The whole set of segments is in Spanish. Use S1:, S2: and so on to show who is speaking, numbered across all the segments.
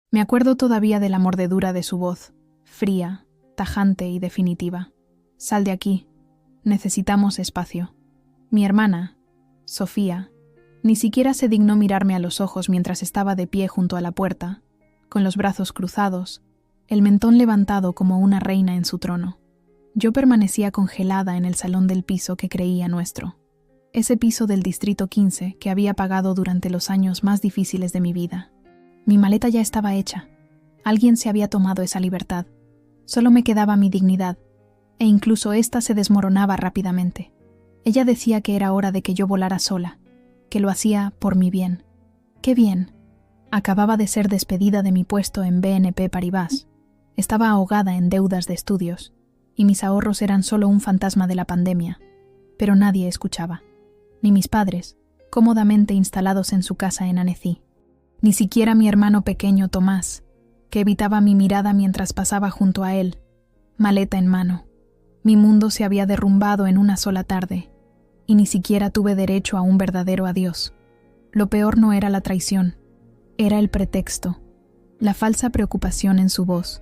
S1: Me acuerdo todavía de la mordedura de su voz, fría, tajante y definitiva. Sal de aquí. Necesitamos espacio. Mi hermana, Sofía, ni siquiera se dignó mirarme a los ojos mientras estaba de pie junto a la puerta, con los brazos cruzados, el mentón levantado como una reina en su trono. Yo permanecía congelada en el salón del piso que creía nuestro. Ese piso del Distrito 15 que había pagado durante los años más difíciles de mi vida. Mi maleta ya estaba hecha. Alguien se había tomado esa libertad. Solo me quedaba mi dignidad, e incluso ésta se desmoronaba rápidamente. Ella decía que era hora de que yo volara sola, que lo hacía por mi bien. ¡Qué bien! Acababa de ser despedida de mi puesto en BNP Paribas. Estaba ahogada en deudas de estudios, y mis ahorros eran solo un fantasma de la pandemia. Pero nadie escuchaba. Ni mis padres, cómodamente instalados en su casa en Annecy. Ni siquiera mi hermano pequeño Tomás, que evitaba mi mirada mientras pasaba junto a él, maleta en mano. Mi mundo se había derrumbado en una sola tarde, y ni siquiera tuve derecho a un verdadero adiós. Lo peor no era la traición, era el pretexto, la falsa preocupación en su voz,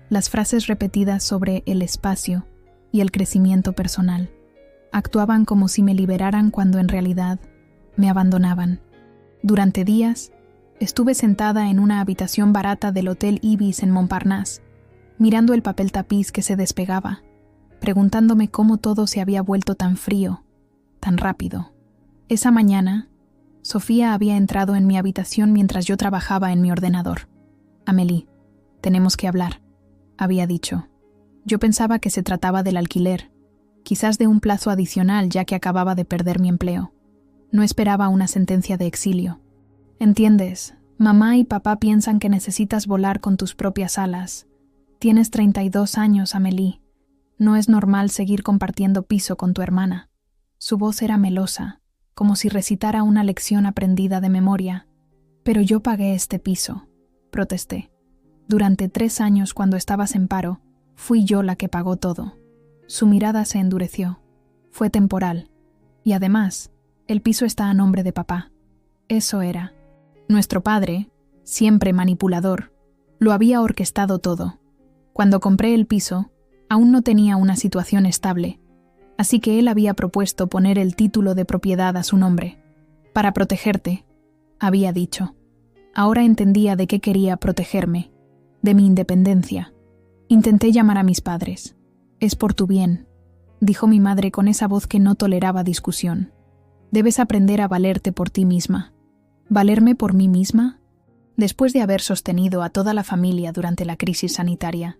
S1: las frases repetidas sobre el espacio y el crecimiento personal. Actuaban como si me liberaran cuando en realidad me abandonaban. Durante días, estuve sentada en una habitación barata del Hotel Ibis en Montparnasse, mirando el papel tapiz que se despegaba, preguntándome cómo todo se había vuelto tan frío, tan rápido. Esa mañana, Sofía había entrado en mi habitación mientras yo trabajaba en mi ordenador. «Amélie, tenemos que hablar», había dicho. Yo pensaba que se trataba del alquiler, quizás de un plazo adicional ya que acababa de perder mi empleo. No esperaba una sentencia de exilio. «Entiendes, mamá y papá piensan que necesitas volar con tus propias alas. Tienes 32 años, Amélie. No es normal seguir compartiendo piso con tu hermana». Su voz era melosa, como si recitara una lección aprendida de memoria. «Pero yo pagué este piso», protesté. «Durante 3 años cuando estabas en paro, fui yo la que pagó todo». Su mirada se endureció. Fue temporal. Y además, el piso está a nombre de papá. Eso era. Nuestro padre, siempre manipulador, lo había orquestado todo. Cuando compré el piso, aún no tenía una situación estable, así que él había propuesto poner el título de propiedad a su nombre. «Para protegerte», había dicho. Ahora entendía de qué quería protegerme, de mi independencia. Intenté llamar a mis padres. «Es por tu bien», dijo mi madre con esa voz que no toleraba discusión. «Debes aprender a valerte por ti misma». ¿Valerme por mí misma? Después de haber sostenido a toda la familia durante la crisis sanitaria,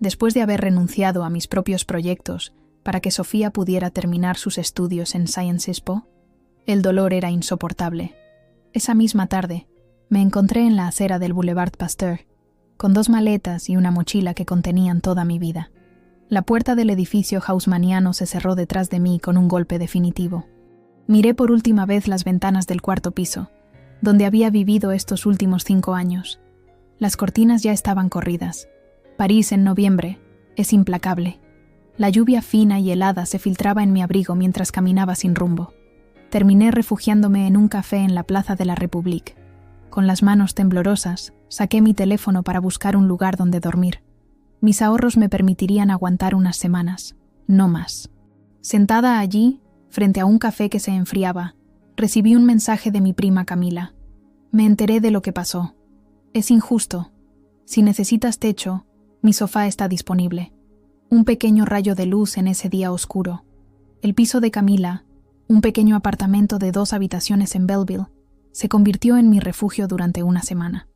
S1: después de haber renunciado a mis propios proyectos para que Sofía pudiera terminar sus estudios en Sciences Po, el dolor era insoportable. Esa misma tarde, me encontré en la acera del Boulevard Pasteur, con 2 maletas y una mochila que contenían toda mi vida. La puerta del edificio haussmanniano se cerró detrás de mí con un golpe definitivo. Miré por última vez las ventanas del 4º piso, donde había vivido estos últimos 5 años. Las cortinas ya estaban corridas. París en noviembre es implacable. La lluvia fina y helada se filtraba en mi abrigo mientras caminaba sin rumbo. Terminé refugiándome en un café en la Plaza de la République. Con las manos temblorosas, saqué mi teléfono para buscar un lugar donde dormir. Mis ahorros me permitirían aguantar unas semanas, no más. Sentada allí, frente a un café que se enfriaba, recibí un mensaje de mi prima Camila. Me enteré de lo que pasó. Es injusto. Si necesitas techo, mi sofá está disponible. Un pequeño rayo de luz en ese día oscuro. El piso de Camila, un pequeño apartamento de 2 habitaciones en Belleville, se convirtió en mi refugio durante una semana.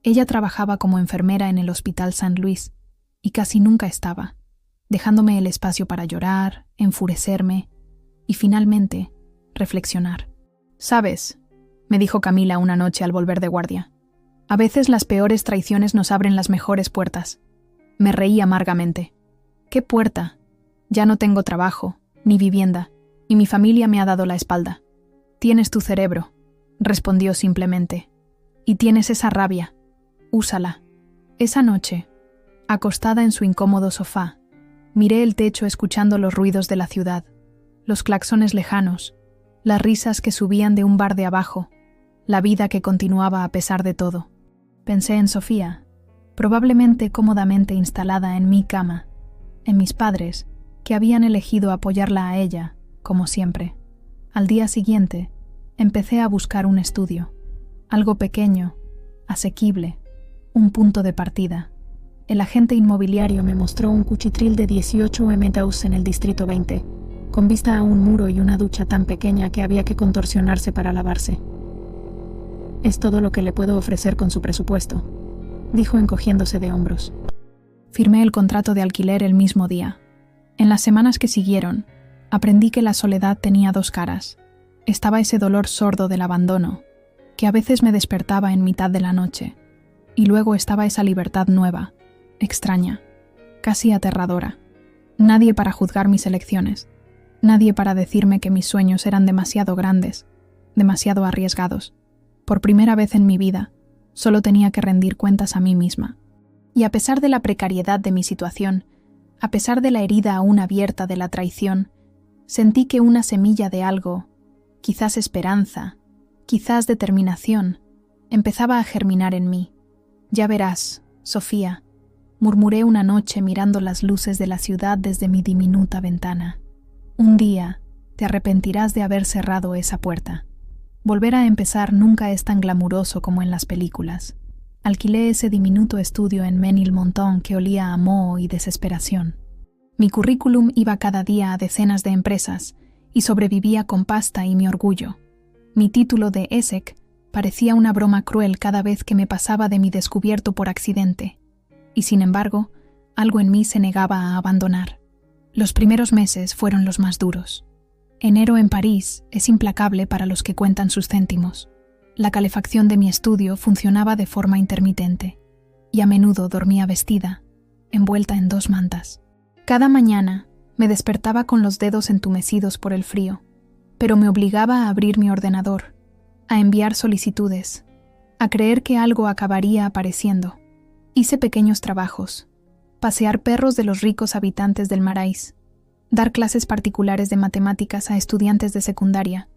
S1: Ella trabajaba como enfermera en el Hospital St. Louis y casi nunca estaba, dejándome el espacio para llorar, enfurecerme y finalmente reflexionar. «¿Sabes?», me dijo Camila una noche al volver de guardia. «A veces las peores traiciones nos abren las mejores puertas». Me reí amargamente. «¿Qué puerta? Ya no tengo trabajo, ni vivienda, y mi familia me ha dado la espalda». «Tienes tu cerebro», respondió simplemente. «Y tienes esa rabia. Úsala». Esa noche, acostada en su incómodo sofá, miré el techo escuchando los ruidos de la ciudad, los claxones lejanos, las risas que subían de un bar de abajo, la vida que continuaba a pesar de todo. Pensé en Sofía, probablemente cómodamente instalada en mi cama, en mis padres, que habían elegido apoyarla a ella, como siempre. Al día siguiente, empecé a buscar un estudio, algo pequeño, asequible, un punto de partida. El agente inmobiliario me mostró un cuchitril de 18 m² en el distrito 20, con vista a un muro y una ducha tan pequeña que había que contorsionarse para lavarse. «Es todo lo que le puedo ofrecer con su presupuesto», dijo encogiéndose de hombros. Firmé el contrato de alquiler el mismo día. En las semanas que siguieron, aprendí que la soledad tenía dos caras. Estaba ese dolor sordo del abandono, que a veces me despertaba en mitad de la noche, y luego estaba esa libertad nueva, extraña, casi aterradora. Nadie para juzgar mis elecciones, nadie para decirme que mis sueños eran demasiado grandes, demasiado arriesgados. Por primera vez en mi vida, solo tenía que rendir cuentas a mí misma. Y a pesar de la precariedad de mi situación, a pesar de la herida aún abierta de la traición, sentí que una semilla de algo, quizás esperanza, quizás determinación, empezaba a germinar en mí. «Ya verás, Sofía», murmuré una noche mirando las luces de la ciudad desde mi diminuta ventana. «Un día te arrepentirás de haber cerrado esa puerta. Volver a empezar nunca es tan glamuroso como en las películas». Alquilé ese diminuto estudio en Ménilmontant que olía a moho y desesperación. Mi currículum iba cada día a decenas de empresas y sobrevivía con pasta y mi orgullo. Mi título de ESSEC parecía una broma cruel cada vez que me pasaba de mi descubierto por accidente. Y sin embargo, algo en mí se negaba a abandonar. Los primeros meses fueron los más duros. Enero en París es implacable para los que cuentan sus céntimos. La calefacción de mi estudio funcionaba de forma intermitente, y a menudo dormía vestida, envuelta en 2 mantas. Cada mañana me despertaba con los dedos entumecidos por el frío, pero me obligaba a abrir mi ordenador, a enviar solicitudes, a creer que algo acabaría apareciendo. Hice pequeños trabajos, pasear perros de los ricos habitantes del Marais, dar clases particulares de matemáticas a estudiantes de secundaria,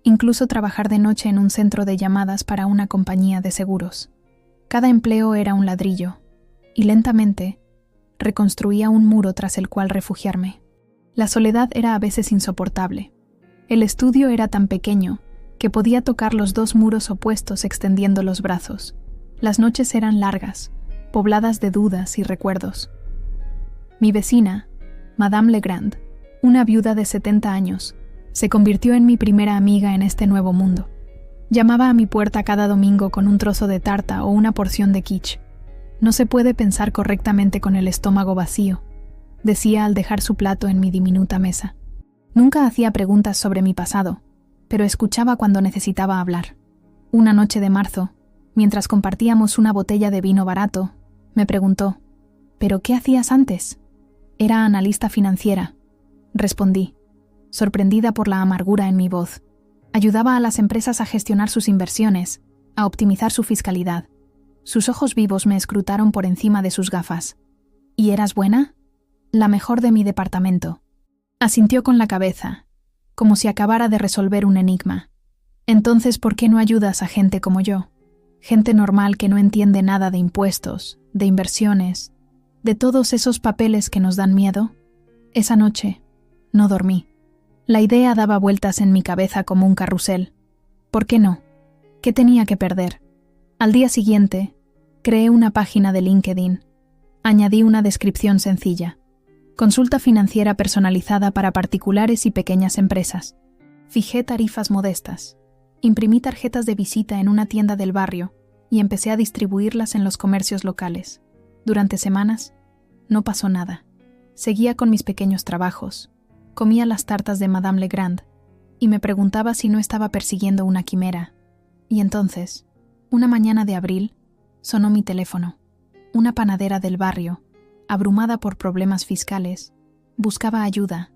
S1: incluso trabajar de noche en un centro de llamadas para una compañía de seguros. Cada empleo era un ladrillo, y lentamente reconstruía un muro tras el cual refugiarme. La soledad era a veces insoportable. El estudio era tan pequeño que podía tocar los 2 muros opuestos extendiendo los brazos. Las noches eran largas, pobladas de dudas y recuerdos. Mi vecina, Madame Legrand, una viuda de 70 años, se convirtió en mi primera amiga en este nuevo mundo. Llamaba a mi puerta cada domingo con un trozo de tarta o una porción de quiche. «No se puede pensar correctamente con el estómago vacío», decía al dejar su plato en mi diminuta mesa. Nunca hacía preguntas sobre mi pasado, pero escuchaba cuando necesitaba hablar. Una noche de marzo, mientras compartíamos una botella de vino barato, me preguntó: «¿Pero qué hacías antes?» «Era analista financiera», respondí, sorprendida por la amargura en mi voz. Ayudaba a las empresas a gestionar sus inversiones, a optimizar su fiscalidad. Sus ojos vivos me escrutaron por encima de sus gafas. «¿Y eras buena?» «La mejor de mi departamento». Asintió con la cabeza, como si acabara de resolver un enigma. «Entonces, ¿por qué no ayudas a gente como yo? Gente normal que no entiende nada de impuestos, de inversiones, de todos esos papeles que nos dan miedo». Esa noche no dormí. La idea daba vueltas en mi cabeza como un carrusel. ¿Por qué no? ¿Qué tenía que perder? Al día siguiente, creé una página de LinkedIn. Añadí una descripción sencilla: consulta financiera personalizada para particulares y pequeñas empresas. Fijé tarifas modestas. Imprimí tarjetas de visita en una tienda del barrio y empecé a distribuirlas en los comercios locales. Durante semanas, no pasó nada. Seguía con mis pequeños trabajos. Comía las tartas de Madame Legrand y me preguntaba si no estaba persiguiendo una quimera. Y entonces, una mañana de abril, sonó mi teléfono. Una panadera del barrio, abrumada por problemas fiscales, buscaba ayuda.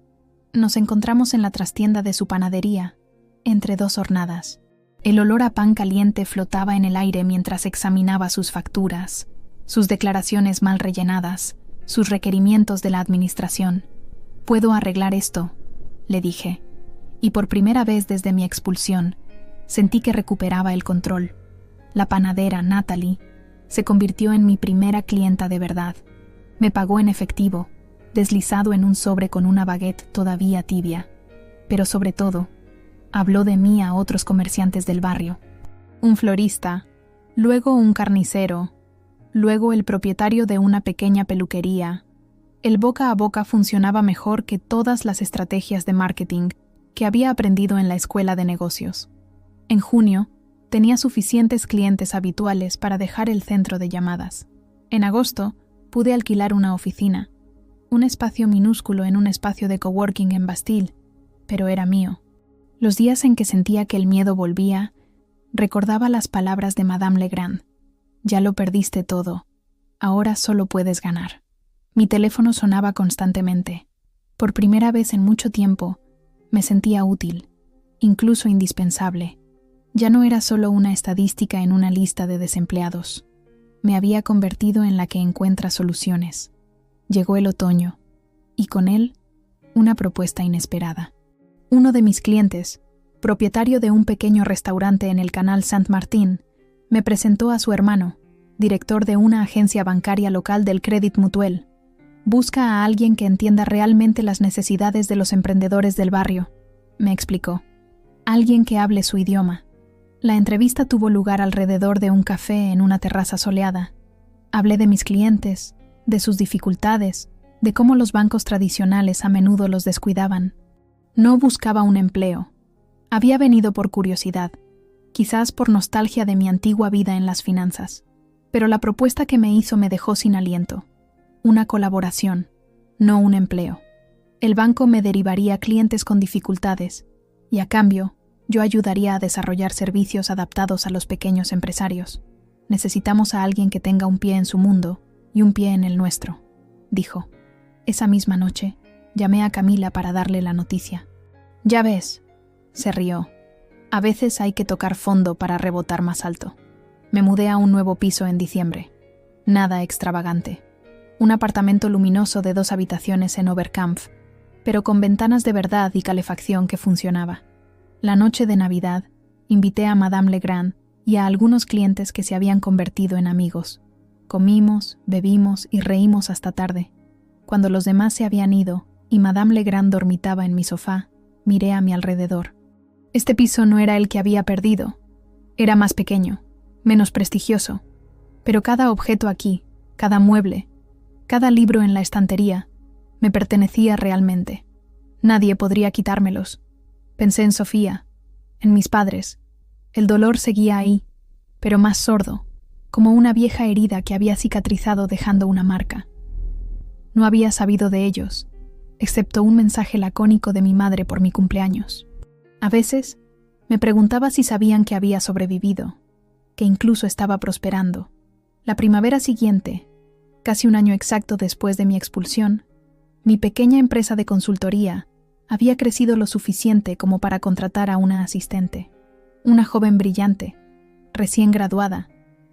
S1: Nos encontramos en la trastienda de su panadería, entre 2 hornadas. El olor a pan caliente flotaba en el aire mientras examinaba sus facturas, sus declaraciones mal rellenadas, sus requerimientos de la administración. «Puedo arreglar esto», le dije, y por primera vez desde mi expulsión, sentí que recuperaba el control. La panadera, Natalie, Se convirtió en mi primera clienta de verdad. Me pagó en efectivo, deslizado en un sobre con una baguette todavía tibia. Pero sobre todo, habló de mí a otros comerciantes del barrio. Un florista, luego un carnicero, luego el propietario de una pequeña peluquería. El boca a boca funcionaba mejor que todas las estrategias de marketing que había aprendido en la escuela de negocios. En junio, tenía suficientes clientes habituales para dejar el centro de llamadas. En agosto, pude alquilar una oficina, un espacio minúsculo en un espacio de coworking en Bastille, pero era mío. Los días en que sentía que el miedo volvía, recordaba las palabras de Madame Legrand. Ya lo perdiste todo. Ahora solo puedes ganar. Mi teléfono sonaba constantemente. Por primera vez en mucho tiempo, me sentía útil, incluso indispensable. Ya no era solo una estadística en una lista de desempleados. Me había convertido en la que encuentra soluciones. Llegó el otoño, y con él, una propuesta inesperada. Uno de mis clientes, propietario de un pequeño restaurante en el canal Saint-Martin, me presentó a su hermano, director de una agencia bancaria local del Crédit Mutuel. Busca a alguien que entienda realmente las necesidades de los emprendedores del barrio, me explicó. Alguien que hable su idioma. La entrevista tuvo lugar alrededor de un café en una terraza soleada. Hablé de mis clientes, de sus dificultades, de cómo los bancos tradicionales a menudo los descuidaban. No buscaba un empleo. Había venido por curiosidad, quizás por nostalgia de mi antigua vida en las finanzas. Pero la propuesta que me hizo me dejó sin aliento. Una colaboración, no un empleo. El banco me derivaría clientes con dificultades, y a cambio, yo ayudaría a desarrollar servicios adaptados a los pequeños empresarios. Necesitamos a alguien que tenga un pie en su mundo y un pie en el nuestro, dijo. Esa misma noche, llamé a Camila para darle la noticia. Ya ves, se rió. A veces hay que tocar fondo para rebotar más alto. Me mudé a un nuevo piso en diciembre. Nada extravagante. Un apartamento luminoso de 2 habitaciones en Oberkampf, pero con ventanas de verdad y calefacción que funcionaba. La noche de Navidad, invité a Madame Legrand y a algunos clientes que se habían convertido en amigos. Comimos, bebimos y reímos hasta tarde. Cuando los demás se habían ido y Madame Legrand dormitaba en mi sofá, miré a mi alrededor. Este piso no era el que había perdido. Era más pequeño, menos prestigioso. Pero cada objeto aquí, cada mueble, cada libro en la estantería, me pertenecía realmente. Nadie podría quitármelos. Pensé en Sofía, en mis padres. El dolor seguía ahí, pero más sordo, como una vieja herida que había cicatrizado dejando una marca. No había sabido de ellos, excepto un mensaje lacónico de mi madre por mi cumpleaños. A veces, me preguntaba si sabían que había sobrevivido, que incluso estaba prosperando. La primavera siguiente, casi un año exacto después de mi expulsión, mi pequeña empresa de consultoría había crecido lo suficiente como para contratar a una asistente, una joven brillante, recién graduada,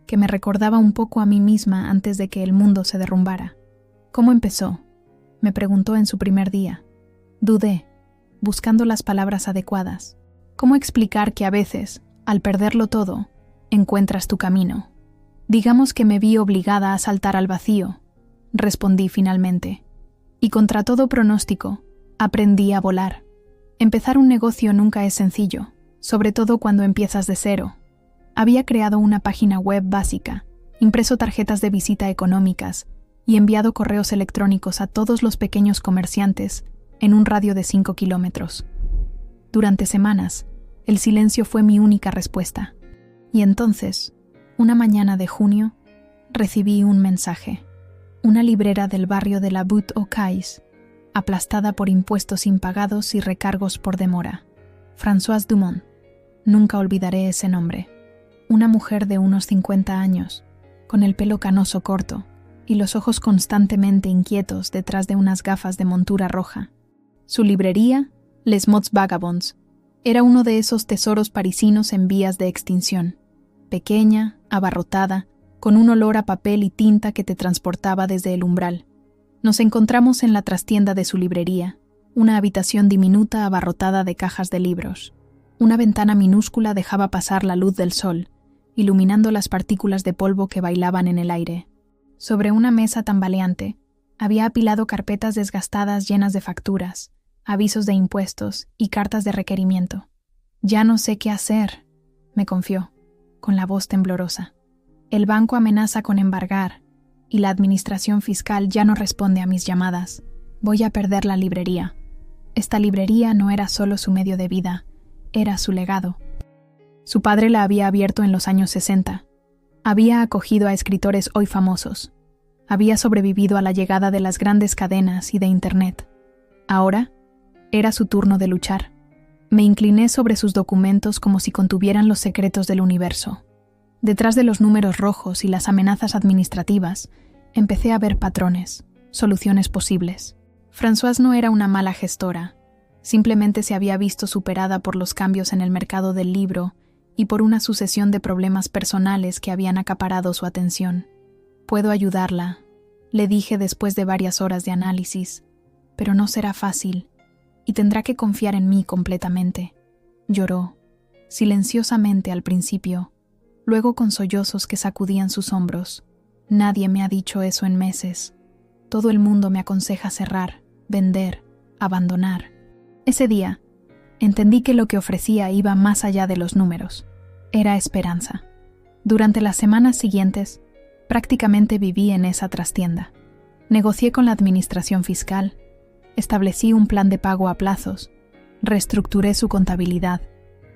S1: que me recordaba un poco a mí misma antes de que el mundo se derrumbara. ¿Cómo empezó?, me preguntó en su primer día. Dudé, buscando las palabras adecuadas. ¿Cómo explicar que a veces, al perderlo todo, encuentras tu camino? Digamos que me vi obligada a saltar al vacío, respondí finalmente. Y contra todo pronóstico, aprendí a volar. Empezar un negocio nunca es sencillo, sobre todo cuando empiezas de cero. Había creado una página web básica, impreso tarjetas de visita económicas y enviado correos electrónicos a todos los pequeños comerciantes en un radio de 5 kilómetros. Durante semanas, el silencio fue mi única respuesta. Y entonces, una mañana de junio, recibí un mensaje. Una librera del barrio de la Butte aux Cailles, aplastada por impuestos impagados y recargos por demora. Françoise Dumont. Nunca olvidaré ese nombre. Una mujer de unos 50 años, con el pelo canoso corto y los ojos constantemente inquietos detrás de unas gafas de montura roja. Su librería, Les Mots Vagabonds, era uno de esos tesoros parisinos en vías de extinción. Pequeña, abarrotada, con un olor a papel y tinta que te transportaba desde el umbral. Nos encontramos en la trastienda de su librería, una habitación diminuta abarrotada de cajas de libros. Una ventana minúscula dejaba pasar la luz del sol, iluminando las partículas de polvo que bailaban en el aire. Sobre una mesa tambaleante, había apilado carpetas desgastadas llenas de facturas, avisos de impuestos y cartas de requerimiento. «Ya no sé qué hacer», me confió, con la voz temblorosa. «El banco amenaza con embargar, y la administración fiscal ya no responde a mis llamadas. Voy a perder la librería». Esta librería no era solo su medio de vida, era su legado. Su padre la había abierto en los años 60. Había acogido a escritores hoy famosos. Había sobrevivido a la llegada de las grandes cadenas y de Internet. Ahora, era su turno de luchar. Me incliné sobre sus documentos como si contuvieran los secretos del universo. Detrás de los números rojos y las amenazas administrativas, empecé a ver patrones, soluciones posibles. Françoise no era una mala gestora. Simplemente se había visto superada por los cambios en el mercado del libro y por una sucesión de problemas personales que habían acaparado su atención. «Puedo ayudarla», le dije después de varias horas de análisis, «pero no será fácil, y tendrá que confiar en mí completamente». Lloró, silenciosamente al principio, luego con sollozos que sacudían sus hombros. «Nadie me ha dicho eso en meses. Todo el mundo me aconseja cerrar, vender, abandonar». Ese día, entendí que lo que ofrecía iba más allá de los números. Era esperanza. Durante las semanas siguientes, prácticamente viví en esa trastienda. Negocié con la administración fiscal, establecí un plan de pago a plazos, reestructuré su contabilidad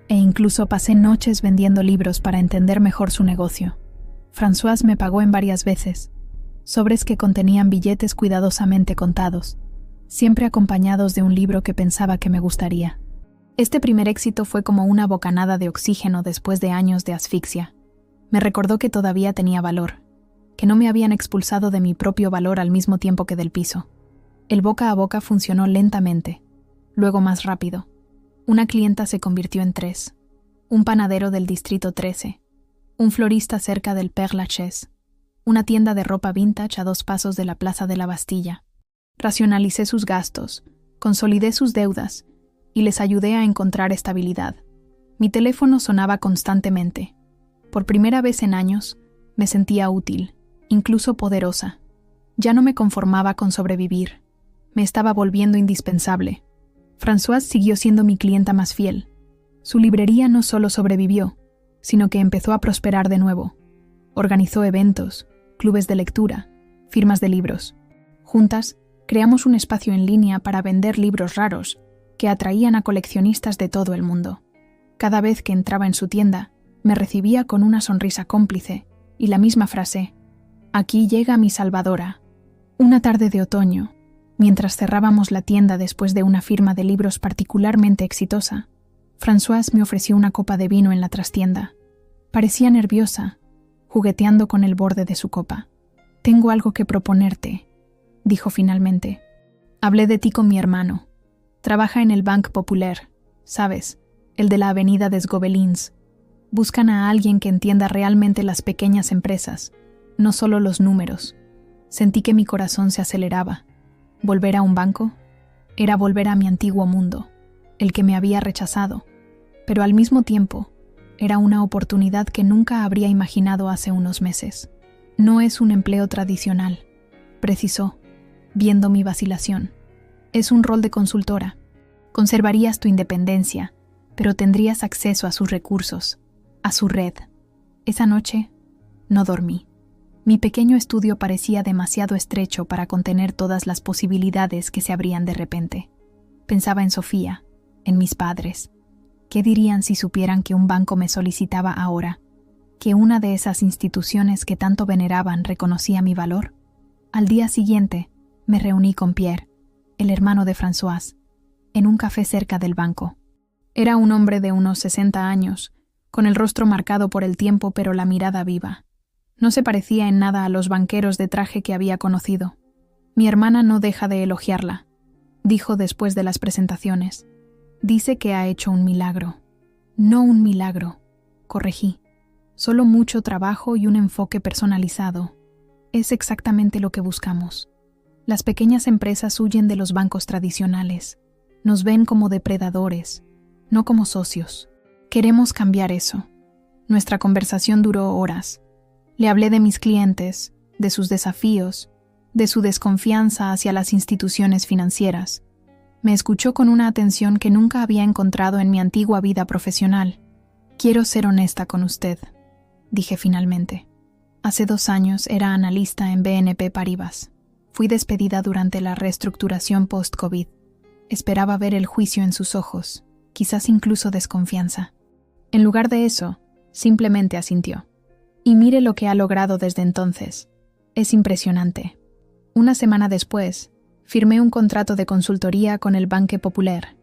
S1: e incluso pasé noches vendiendo libros para entender mejor su negocio. Françoise me pagó en varias veces, sobres que contenían billetes cuidadosamente contados, siempre acompañados de un libro que pensaba que me gustaría. Este primer éxito fue como una bocanada de oxígeno después de años de asfixia. Me recordó que todavía tenía valor, que no me habían expulsado de mi propio valor al mismo tiempo que del piso. El boca a boca funcionó lentamente, luego más rápido. Una clienta se convirtió en 3, un panadero del distrito 13, un florista cerca del Père Lachaise, una tienda de ropa vintage a 2 pasos de la Plaza de la Bastilla. Racionalicé sus gastos, consolidé sus deudas y les ayudé a encontrar estabilidad. Mi teléfono sonaba constantemente. Por primera vez en años, me sentía útil, incluso poderosa. Ya no me conformaba con sobrevivir. Me estaba volviendo indispensable. Françoise siguió siendo mi clienta más fiel. Su librería no solo sobrevivió, sino que empezó a prosperar de nuevo. Organizó eventos, clubes de lectura, firmas de libros. Juntas, creamos un espacio en línea para vender libros raros que atraían a coleccionistas de todo el mundo. Cada vez que entraba en su tienda, me recibía con una sonrisa cómplice y la misma frase: «Aquí llega mi salvadora». Una tarde de otoño, mientras cerrábamos la tienda después de una firma de libros particularmente exitosa, Françoise me ofreció una copa de vino en la trastienda. Parecía nerviosa, jugueteando con el borde de su copa. «Tengo algo que proponerte», dijo finalmente. «Hablé de ti con mi hermano. Trabaja en el Banque Populaire, ¿sabes? El de la avenida des Gobelins. Buscan a alguien que entienda realmente las pequeñas empresas, no solo los números». Sentí que mi corazón se aceleraba. ¿Volver a un banco? Era volver a mi antiguo mundo, el que me había rechazado, pero al mismo tiempo, era una oportunidad que nunca habría imaginado hace unos meses. «No es un empleo tradicional», precisó, viendo mi vacilación. «Es un rol de consultora. Conservarías tu independencia, pero tendrías acceso a sus recursos, a su red». Esa noche, no dormí. Mi pequeño estudio parecía demasiado estrecho para contener todas las posibilidades que se abrían de repente. Pensaba en Sofía, en mis padres. ¿Qué dirían si supieran que un banco me solicitaba ahora? ¿Que una de esas instituciones que tanto veneraban reconocía mi valor? Al día siguiente, me reuní con Pierre, el hermano de Françoise, en un café cerca del banco. Era un hombre de unos 60 años, con el rostro marcado por el tiempo pero la mirada viva. No se parecía en nada a los banqueros de traje que había conocido. «Mi hermana no deja de elogiarla», dijo después de las presentaciones. «Dice que ha hecho un milagro». «No un milagro», corregí. «Solo mucho trabajo y un enfoque personalizado. Es exactamente lo que buscamos. Las pequeñas empresas huyen de los bancos tradicionales. Nos ven como depredadores, no como socios. Queremos cambiar eso». Nuestra conversación duró horas. Le hablé de mis clientes, de sus desafíos, de su desconfianza hacia las instituciones financieras. Me escuchó con una atención que nunca había encontrado en mi antigua vida profesional. «Quiero ser honesta con usted», dije finalmente. Hace 2 años era analista en BNP Paribas. Fui despedida durante la reestructuración post-COVID. Esperaba ver el juicio en sus ojos, quizás incluso desconfianza. En lugar de eso, simplemente asintió. Y mire lo que ha logrado desde entonces. Es impresionante. Una semana después, firmé un contrato de consultoría con el Banque Populaire.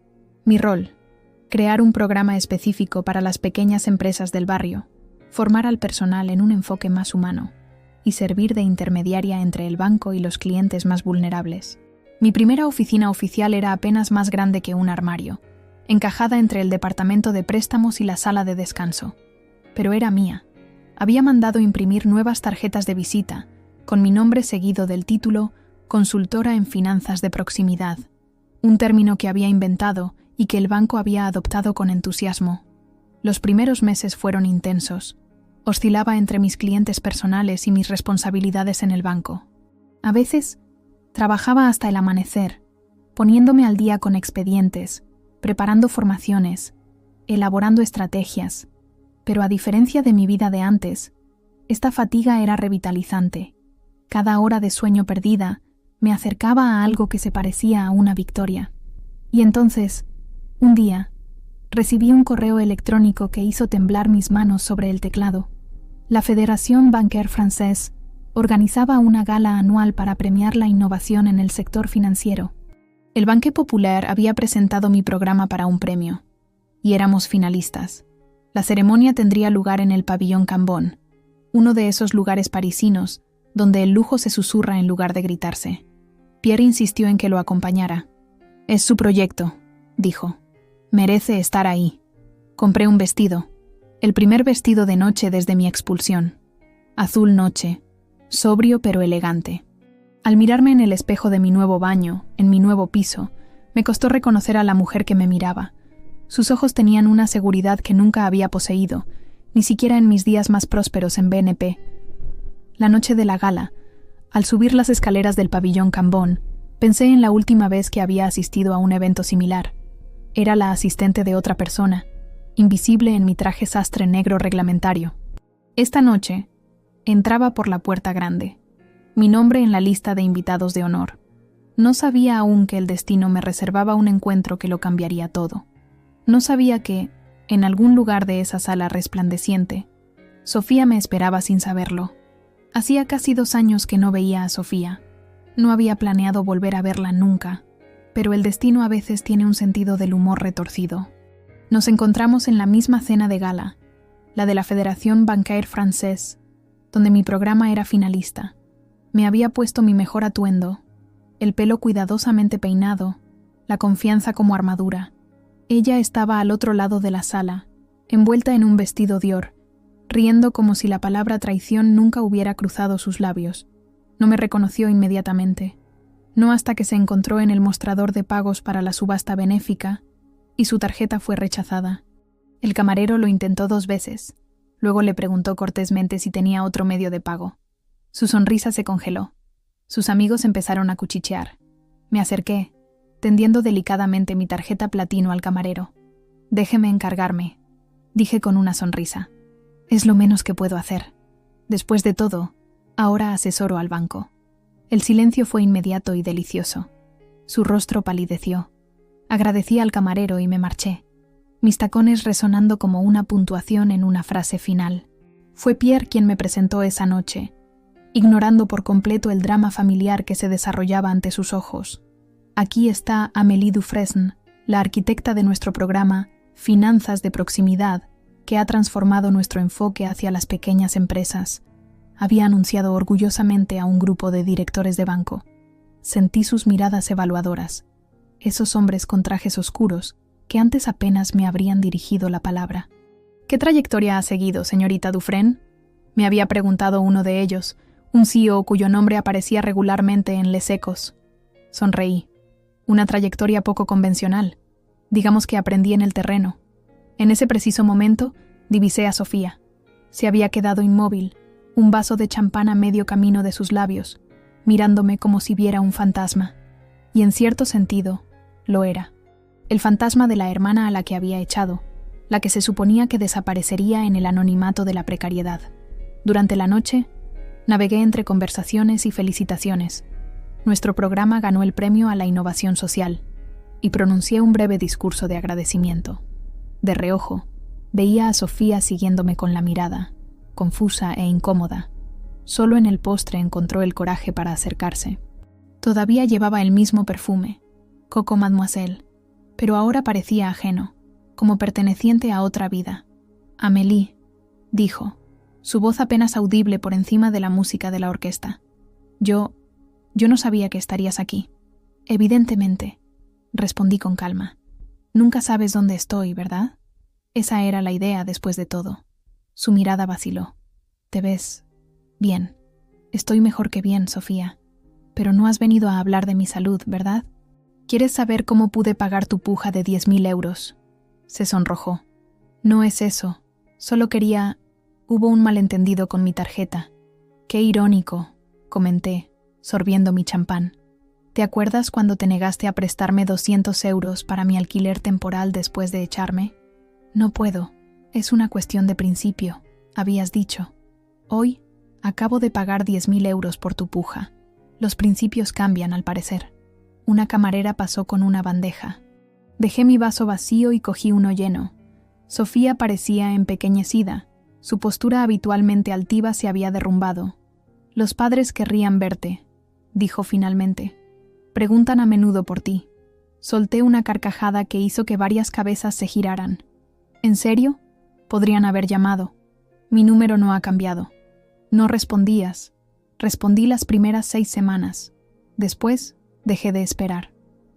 S1: Mi rol: crear un programa específico para las pequeñas empresas del barrio, formar al personal en un enfoque más humano y servir de intermediaria entre el banco y los clientes más vulnerables. Mi primera oficina oficial era apenas más grande que un armario, encajada entre el departamento de préstamos y la sala de descanso. Pero era mía. Había mandado imprimir nuevas tarjetas de visita, con mi nombre seguido del título Consultora en Finanzas de Proximidad, un término que había inventado y que el banco había adoptado con entusiasmo. Los primeros meses fueron intensos. Oscilaba entre mis clientes personales y mis responsabilidades en el banco. A veces, trabajaba hasta el amanecer, poniéndome al día con expedientes, preparando formaciones, elaborando estrategias. Pero a diferencia de mi vida de antes, esta fatiga era revitalizante. Cada hora de sueño perdida me acercaba a algo que se parecía a una victoria. Y entonces, un día, recibí un correo electrónico que hizo temblar mis manos sobre el teclado. La Fédération Bancaire Française organizaba una gala anual para premiar la innovación en el sector financiero. El Banque Populaire había presentado mi programa para un premio, y éramos finalistas. La ceremonia tendría lugar en el Pabellón Cambon, uno de esos lugares parisinos donde el lujo se susurra en lugar de gritarse. Pierre insistió en que lo acompañara. «Es su proyecto», dijo. «Merece estar ahí». Compré un vestido, el primer vestido de noche desde mi expulsión. Azul noche, sobrio pero elegante. Al mirarme en el espejo de mi nuevo baño, en mi nuevo piso, me costó reconocer a la mujer que me miraba. Sus ojos tenían una seguridad que nunca había poseído, ni siquiera en mis días más prósperos en BNP. La noche de la gala, al subir las escaleras del pabellón Cambon, pensé en la última vez que había asistido a un evento similar. Era la asistente de otra persona, invisible en mi traje sastre negro reglamentario. Esta noche, entraba por la puerta grande, mi nombre en la lista de invitados de honor. No sabía aún que el destino me reservaba un encuentro que lo cambiaría todo. No sabía que, en algún lugar de esa sala resplandeciente, Sofía me esperaba sin saberlo. Hacía casi 2 años que no veía a Sofía. No había planeado volver a verla nunca, pero el destino a veces tiene un sentido del humor retorcido. Nos encontramos en la misma cena de gala, la de la Fédération Bancaire Française, donde mi programa era finalista. Me había puesto mi mejor atuendo, el pelo cuidadosamente peinado, la confianza como armadura. Ella estaba al otro lado de la sala, envuelta en un vestido Dior, riendo como si la palabra traición nunca hubiera cruzado sus labios. No me reconoció inmediatamente, no hasta que se encontró en el mostrador de pagos para la subasta benéfica y su tarjeta fue rechazada. El camarero lo intentó 2 veces. Luego le preguntó cortésmente si tenía otro medio de pago. Su sonrisa se congeló. Sus amigos empezaron a cuchichear. Me acerqué, tendiendo delicadamente mi tarjeta platino al camarero. «Déjeme encargarme», dije con una sonrisa. «Es lo menos que puedo hacer. Después de todo, ahora asesoro al banco». El silencio fue inmediato y delicioso. Su rostro palideció. Agradecí al camarero y me marché, mis tacones resonando como una puntuación en una frase final. Fue Pierre quien me presentó esa noche, ignorando por completo el drama familiar que se desarrollaba ante sus ojos. Aquí está Amélie Dufresne, la arquitecta de nuestro programa Finanzas de Proximidad, que ha transformado nuestro enfoque hacia las pequeñas empresas. Había anunciado orgullosamente a un grupo de directores de banco. Sentí sus miradas evaluadoras, esos hombres con trajes oscuros que antes apenas me habrían dirigido la palabra. «¿Qué trayectoria ha seguido, señorita Dufresne?», me había preguntado uno de ellos, un CEO cuyo nombre aparecía regularmente en Les Echos. Sonreí. Una trayectoria poco convencional. Digamos que aprendí en el terreno. En ese preciso momento, divisé a Sofía. Se había quedado inmóvil, un vaso de champán a medio camino de sus labios, mirándome como si viera un fantasma. Y en cierto sentido, lo era. El fantasma de la hermana a la que había echado, la que se suponía que desaparecería en el anonimato de la precariedad. Durante la noche, navegué entre conversaciones y felicitaciones. Nuestro programa ganó el premio a la innovación social, y pronuncié un breve discurso de agradecimiento. De reojo, veía a Sofía siguiéndome con la mirada, confusa e incómoda. Solo en el postre encontró el coraje para acercarse. Todavía llevaba el mismo perfume, Coco Mademoiselle, pero ahora parecía ajeno, como perteneciente a otra vida. «Amélie», dijo, su voz apenas audible por encima de la música de la orquesta. Yo no sabía que estarías aquí». «Evidentemente», respondí con calma. «Nunca sabes dónde estoy, ¿verdad?» Esa era la idea después de todo. Su mirada vaciló. «¿Te ves bien?» «Estoy mejor que bien, Sofía. Pero no has venido a hablar de mi salud, ¿verdad? ¿Quieres saber cómo pude pagar tu puja de 10.000 euros?» Se sonrojó. «No es eso. Solo quería... Hubo un malentendido con mi tarjeta». «Qué irónico», comenté, sorbiendo mi champán. «¿Te acuerdas cuando te negaste a prestarme 200 euros para mi alquiler temporal después de echarme?» «No puedo. Es una cuestión de principio», habías dicho. «Hoy acabo de pagar 10.000 euros por tu puja. Los principios cambian, al parecer». Una camarera pasó con una bandeja. Dejé mi vaso vacío y cogí uno lleno. Sofía parecía empequeñecida. Su postura habitualmente altiva se había derrumbado. «Los padres querrían verte», dijo finalmente. «Preguntan a menudo por ti». Solté una carcajada que hizo que varias cabezas se giraran. «¿En serio? Podrían haber llamado. Mi número no ha cambiado». «No respondías». «Respondí las primeras 6 semanas. Después, dejé de esperar».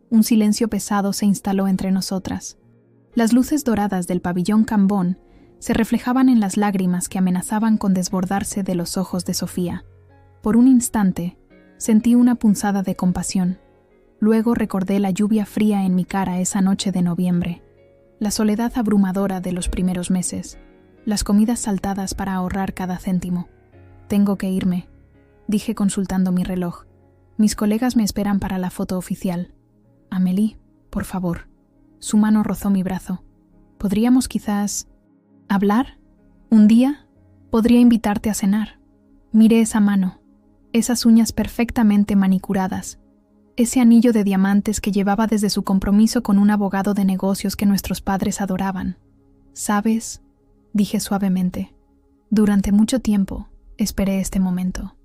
S1: Un silencio pesado se instaló entre nosotras. Las luces doradas del pabellón Cambón se reflejaban en las lágrimas que amenazaban con desbordarse de los ojos de Sofía. Por un instante, sentí una punzada de compasión. Luego recordé la lluvia fría en mi cara esa noche de noviembre, la soledad abrumadora de los primeros meses, las comidas saltadas para ahorrar cada céntimo. «Tengo que irme», dije consultando mi reloj. «Mis colegas me esperan para la foto oficial». «Amélie, por favor». Su mano rozó mi brazo. «¿Podríamos quizás... hablar? Un día podría invitarte a cenar». Miré esa mano, esas uñas perfectamente manicuradas, ese anillo de diamantes que llevaba desde su compromiso con un abogado de negocios que nuestros padres adoraban. «¿Sabes?», dije suavemente. «Durante mucho tiempo esperé este momento.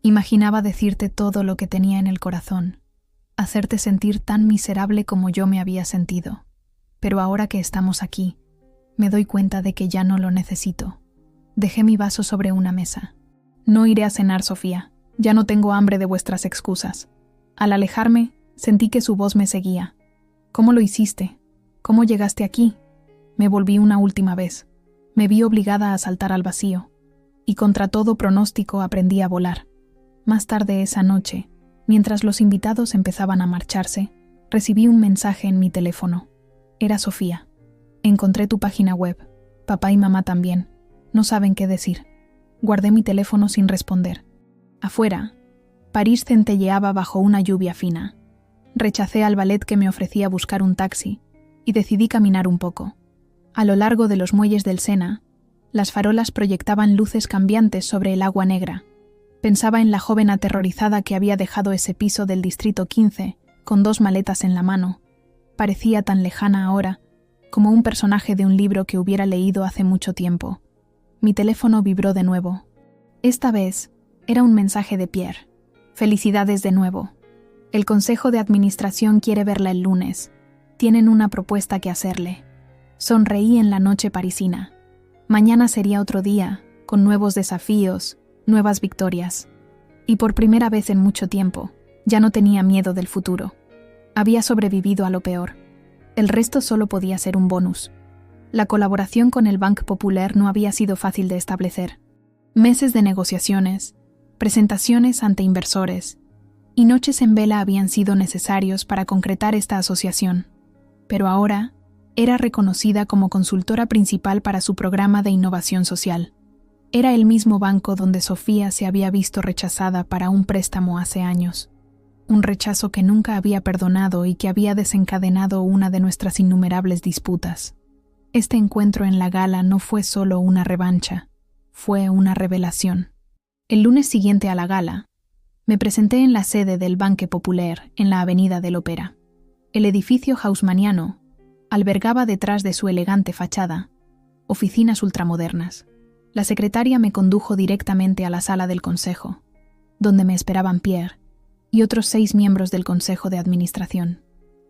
S1: Imaginaba decirte todo lo que tenía en el corazón, hacerte sentir tan miserable como yo me había sentido. Pero ahora que estamos aquí, me doy cuenta de que ya no lo necesito». Dejé mi vaso sobre una mesa. «No iré a cenar, Sofía. Ya no tengo hambre de vuestras excusas». Al alejarme, sentí que su voz me seguía. «¿Cómo lo hiciste? ¿Cómo llegaste aquí?» Me volví una última vez. Me vi obligada a saltar al vacío. Y contra todo pronóstico aprendí a volar. Más tarde esa noche, mientras los invitados empezaban a marcharse, recibí un mensaje en mi teléfono. Era Sofía. «Encontré tu página web. Papá y mamá también. No saben qué decir». Guardé mi teléfono sin responder. Afuera, París centelleaba bajo una lluvia fina. Rechacé al valet que me ofrecía buscar un taxi y decidí caminar un poco. A lo largo de los muelles del Sena, las farolas proyectaban luces cambiantes sobre el agua negra. Pensaba en la joven aterrorizada que había dejado ese piso del distrito 15 con 2 maletas en la mano. Parecía tan lejana ahora, como un personaje de un libro que hubiera leído hace mucho tiempo. Mi teléfono vibró de nuevo. Esta vez era un mensaje de Pierre. «Felicidades de nuevo. El Consejo de Administración quiere verla el lunes. Tienen una propuesta que hacerle». Sonreí en la noche parisina. Mañana sería otro día, con nuevos desafíos, nuevas victorias. Y por primera vez en mucho tiempo, ya no tenía miedo del futuro. Había sobrevivido a lo peor. El resto solo podía ser un bonus. La colaboración con el Banque Populaire no había sido fácil de establecer. Meses de negociaciones, presentaciones ante inversores y noches en vela habían sido necesarios para concretar esta asociación. Pero ahora era reconocida como consultora principal para su programa de innovación social. Era el mismo banco donde Sofía se había visto rechazada para un préstamo hace años. Un rechazo que nunca había perdonado y que había desencadenado una de nuestras innumerables disputas. Este encuentro en la gala no fue solo una revancha, fue una revelación. El lunes siguiente a la gala, me presenté en la sede del Banque Populaire en la Avenida del Ópera. El edificio haussmanniano albergaba detrás de su elegante fachada oficinas ultramodernas. La secretaria me condujo directamente a la sala del consejo, donde me esperaban Pierre y otros 6 miembros del consejo de administración.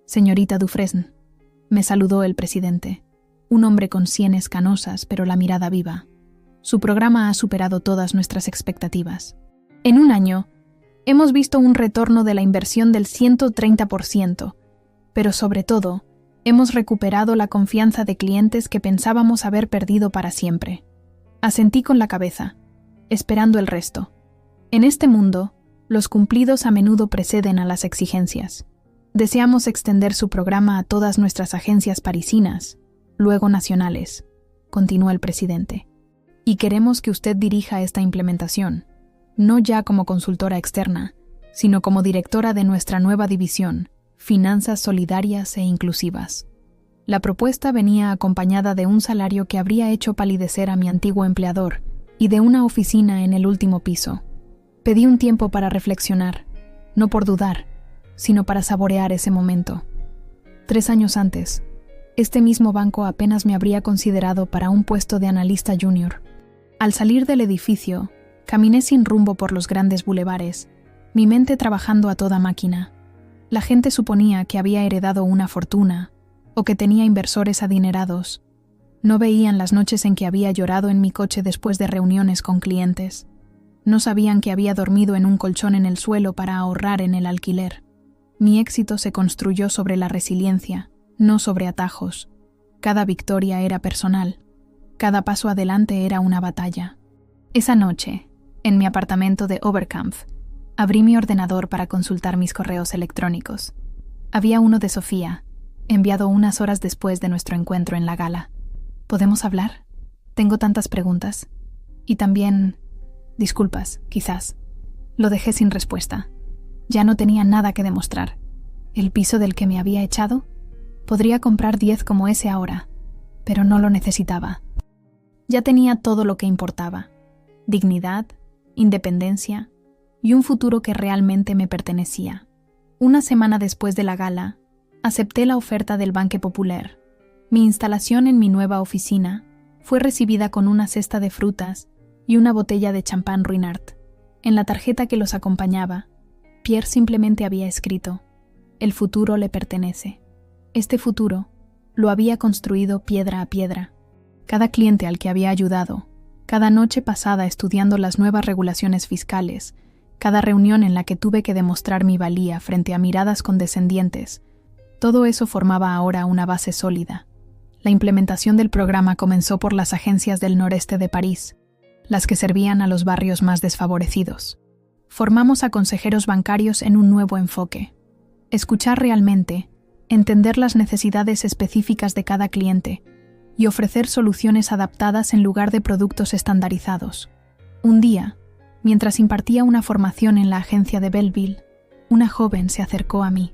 S1: Señorita Dufresne, me saludó el presidente, un hombre con sienes canosas pero la mirada viva. Su programa ha superado todas nuestras expectativas. En un año, hemos visto un retorno de la inversión del 130%, pero sobre todo, hemos recuperado la confianza de clientes que pensábamos haber perdido para siempre. Asentí con la cabeza, esperando el resto. En este mundo, los cumplidos a menudo preceden a las exigencias. Deseamos extender su programa a todas nuestras agencias parisinas, luego nacionales, continuó el presidente. Y queremos que usted dirija esta implementación, no ya como consultora externa, sino como directora de nuestra nueva división, Finanzas Solidarias e Inclusivas. La propuesta venía acompañada de un salario que habría hecho palidecer a mi antiguo empleador y de una oficina en el último piso. Pedí un tiempo para reflexionar, no por dudar, sino para saborear ese momento. 3 años antes, este mismo banco apenas me habría considerado para un puesto de analista junior. Al salir del edificio, caminé sin rumbo por los grandes bulevares, mi mente trabajando a toda máquina. La gente suponía que había heredado una fortuna o que tenía inversores adinerados. No veían las noches en que había llorado en mi coche después de reuniones con clientes. No sabían que había dormido en un colchón en el suelo para ahorrar en el alquiler. Mi éxito se construyó sobre la resiliencia, no sobre atajos. Cada victoria era personal. Cada paso adelante era una batalla. Esa noche, en mi apartamento de Oberkampf, abrí mi ordenador para consultar mis correos electrónicos. Había uno de Sofía, enviado unas horas después de nuestro encuentro en la gala. ¿Podemos hablar? Tengo tantas preguntas. Y también, disculpas, quizás. Lo dejé sin respuesta. Ya no tenía nada que demostrar. ¿El piso del que me había echado? Podría comprar 10 como ese ahora, pero no lo necesitaba. Ya tenía todo lo que importaba: dignidad, independencia y un futuro que realmente me pertenecía. Una semana después de la gala, acepté la oferta del Banque Populaire. Mi instalación en mi nueva oficina fue recibida con una cesta de frutas y una botella de champán Ruinart. En la tarjeta que los acompañaba, Pierre simplemente había escrito: «El futuro le pertenece». Este futuro lo había construido piedra a piedra. Cada cliente al que había ayudado, cada noche pasada estudiando las nuevas regulaciones fiscales, cada reunión en la que tuve que demostrar mi valía frente a miradas condescendientes, todo eso formaba ahora una base sólida. La implementación del programa comenzó por las agencias del noreste de París, las que servían a los barrios más desfavorecidos. Formamos a consejeros bancarios en un nuevo enfoque: escuchar realmente, entender las necesidades específicas de cada cliente y ofrecer soluciones adaptadas en lugar de productos estandarizados. Un día, mientras impartía una formación en la agencia de Belleville, una joven se acercó a mí.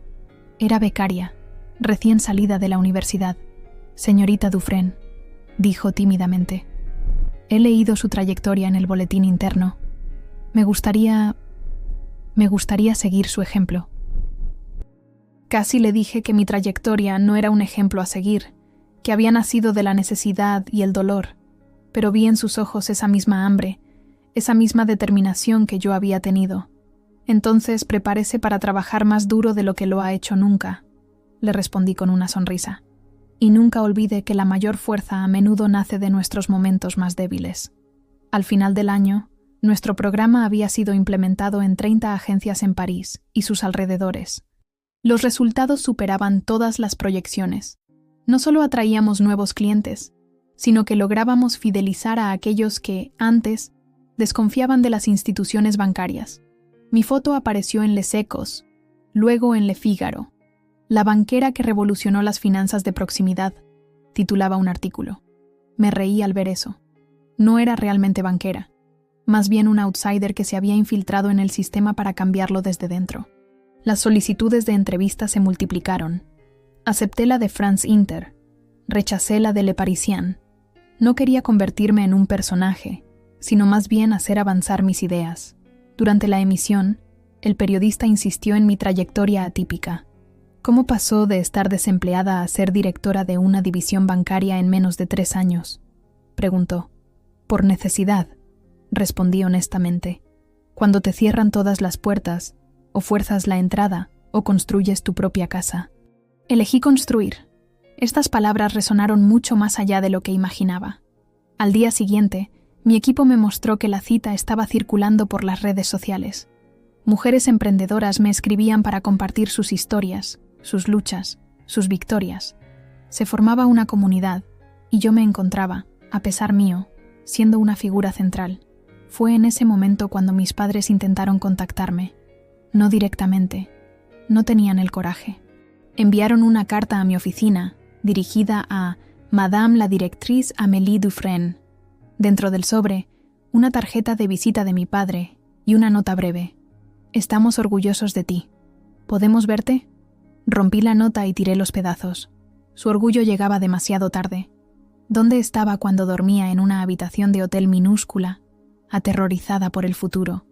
S1: Era becaria, recién salida de la universidad. «Señorita Dufresne», dijo tímidamente. «He leído su trayectoria en el boletín interno. Me gustaría seguir su ejemplo». Casi le dije que mi trayectoria no era un ejemplo a seguir, que había nacido de la necesidad y el dolor, pero vi en sus ojos esa misma hambre, esa misma determinación que yo había tenido. «Entonces prepárese para trabajar más duro de lo que lo ha hecho nunca», le respondí con una sonrisa. «Y nunca olvide que la mayor fuerza a menudo nace de nuestros momentos más débiles». Al final del año, nuestro programa había sido implementado en 30 agencias en París y sus alrededores. Los resultados superaban todas las proyecciones. No solo atraíamos nuevos clientes, sino que lográbamos fidelizar a aquellos que, antes, desconfiaban de las instituciones bancarias. Mi foto apareció en Les Echos, luego en Le Figaro. «La banquera que revolucionó las finanzas de proximidad», titulaba un artículo. Me reí al ver eso. No era realmente banquera, más bien un outsider que se había infiltrado en el sistema para cambiarlo desde dentro. Las solicitudes de entrevista se multiplicaron. Acepté la de France Inter, rechacé la de Le Parisien. No quería convertirme en un personaje, sino más bien hacer avanzar mis ideas. Durante la emisión, el periodista insistió en mi trayectoria atípica. ¿Cómo pasó de estar desempleada a ser directora de una división bancaria en menos de 3 años? Preguntó. Por necesidad, respondí honestamente. Cuando te cierran todas las puertas, o fuerzas la entrada, o construyes tu propia casa. Elegí construir. Estas palabras resonaron mucho más allá de lo que imaginaba. Al día siguiente, mi equipo me mostró que la cita estaba circulando por las redes sociales. Mujeres emprendedoras me escribían para compartir sus historias, sus luchas, sus victorias. Se formaba una comunidad, y yo me encontraba, a pesar mío, siendo una figura central. Fue en ese momento cuando mis padres intentaron contactarme. No directamente. No tenían el coraje. Enviaron una carta a mi oficina, dirigida a Madame la Directrice Amélie Dufresne. Dentro del sobre, una tarjeta de visita de mi padre y una nota breve. Estamos orgullosos de ti. ¿Podemos verte? Rompí la nota y tiré los pedazos. Su orgullo llegaba demasiado tarde. ¿Dónde estaba cuando dormía en una habitación de hotel minúscula, aterrorizada por el futuro?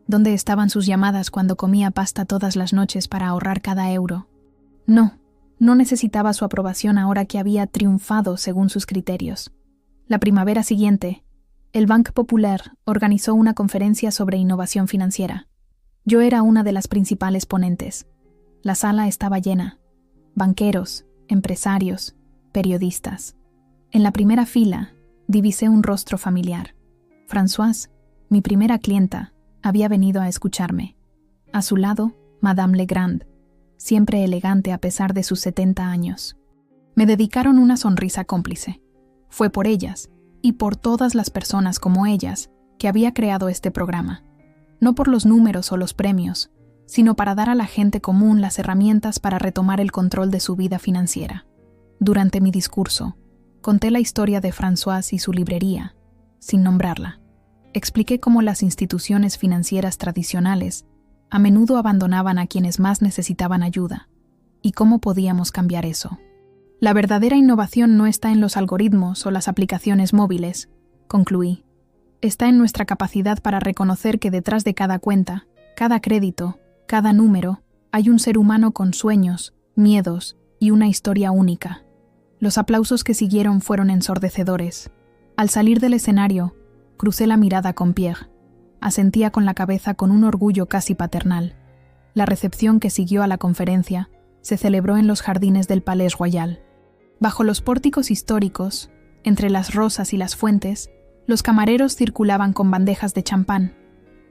S1: ¿Dónde estaban sus llamadas cuando comía pasta todas las noches para ahorrar cada euro? No necesitaba su aprobación ahora que había triunfado según sus criterios. La primavera siguiente, el Banque Populaire organizó una conferencia sobre innovación financiera. Yo era una de las principales ponentes. La sala estaba llena. Banqueros, empresarios, periodistas. En la primera fila, divisé un rostro familiar. Françoise, mi primera clienta, había venido a escucharme. A su lado, Madame Legrand, siempre elegante a pesar de sus 70 años. Me dedicaron una sonrisa cómplice. Fue por ellas, y por todas las personas como ellas, que había creado este programa. No por los números o los premios, sino para dar a la gente común las herramientas para retomar el control de su vida financiera. Durante mi discurso, conté la historia de Françoise y su librería, sin nombrarla. Expliqué cómo las instituciones financieras tradicionales a menudo abandonaban a quienes más necesitaban ayuda, y cómo podíamos cambiar eso. La verdadera innovación no está en los algoritmos o las aplicaciones móviles, concluí. Está en nuestra capacidad para reconocer que detrás de cada cuenta, cada crédito, cada número, hay un ser humano con sueños, miedos y una historia única. Los aplausos que siguieron fueron ensordecedores. Al salir del escenario, crucé la mirada con Pierre. Asentía con la cabeza con un orgullo casi paternal. La recepción que siguió a la conferencia se celebró en los jardines del Palais Royal. Bajo los pórticos históricos, entre las rosas y las fuentes, los camareros circulaban con bandejas de champán.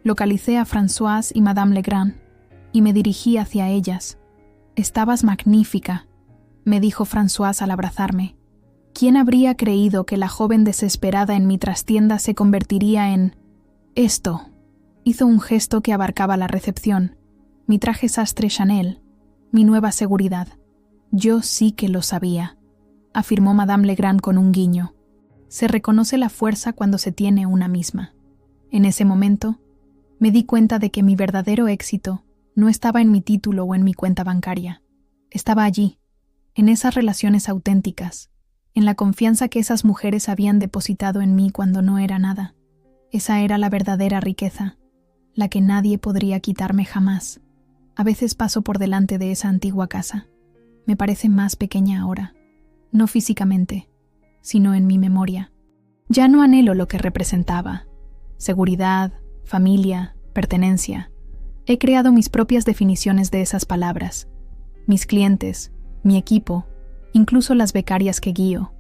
S1: Localicé a Françoise y Madame Legrand y me dirigí hacia ellas. «Estabas magnífica», me dijo Françoise al abrazarme. ¿Quién habría creído que la joven desesperada en mi trastienda se convertiría en... Esto? Hizo un gesto que abarcaba la recepción, mi traje sastre Chanel, mi nueva seguridad. Yo sí que lo sabía, afirmó Madame Legrand con un guiño. Se reconoce la fuerza cuando se tiene una misma. En ese momento, me di cuenta de que mi verdadero éxito no estaba en mi título o en mi cuenta bancaria. Estaba allí, en esas relaciones auténticas, en la confianza que esas mujeres habían depositado en mí cuando no era nada. Esa era la verdadera riqueza, la que nadie podría quitarme jamás. A veces paso por delante de esa antigua casa. Me parece más pequeña ahora, no físicamente, sino en mi memoria. Ya no anhelo lo que representaba: seguridad, familia, pertenencia. He creado mis propias definiciones de esas palabras. Mis clientes, mi equipo, incluso las becarias que guío.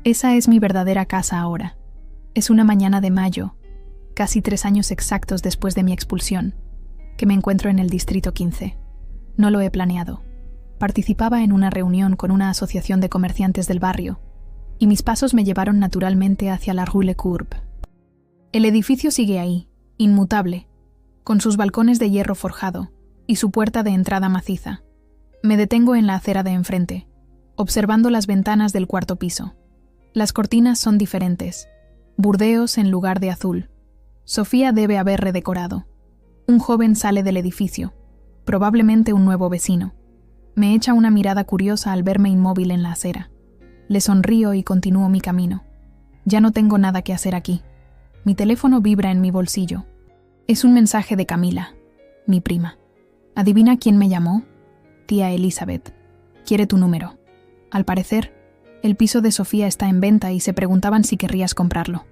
S1: Esa es mi verdadera casa ahora. Es una mañana de mayo, casi 3 años exactos después de mi expulsión, que me encuentro en el Distrito 15. No lo he planeado. Participaba en una reunión con una asociación de comerciantes del barrio, y mis pasos me llevaron naturalmente hacia la Rue Lecourbe. El edificio sigue ahí, inmutable, con sus balcones de hierro forjado y su puerta de entrada maciza. Me detengo en la acera de enfrente, observando las ventanas del 4º piso. Las cortinas son diferentes, Burdeos en lugar de azul. Sofía debe haber redecorado. Un joven sale del edificio, probablemente un nuevo vecino. Me echa una mirada curiosa al verme inmóvil en la acera. Le sonrío y continúo mi camino. Ya no tengo nada que hacer aquí. Mi teléfono vibra en mi bolsillo. Es un mensaje de Camila, mi prima. ¿Adivina quién me llamó? Tía Elizabeth. Quiere tu número. Al parecer, el piso de Sofía está en venta y se preguntaban si querrías comprarlo.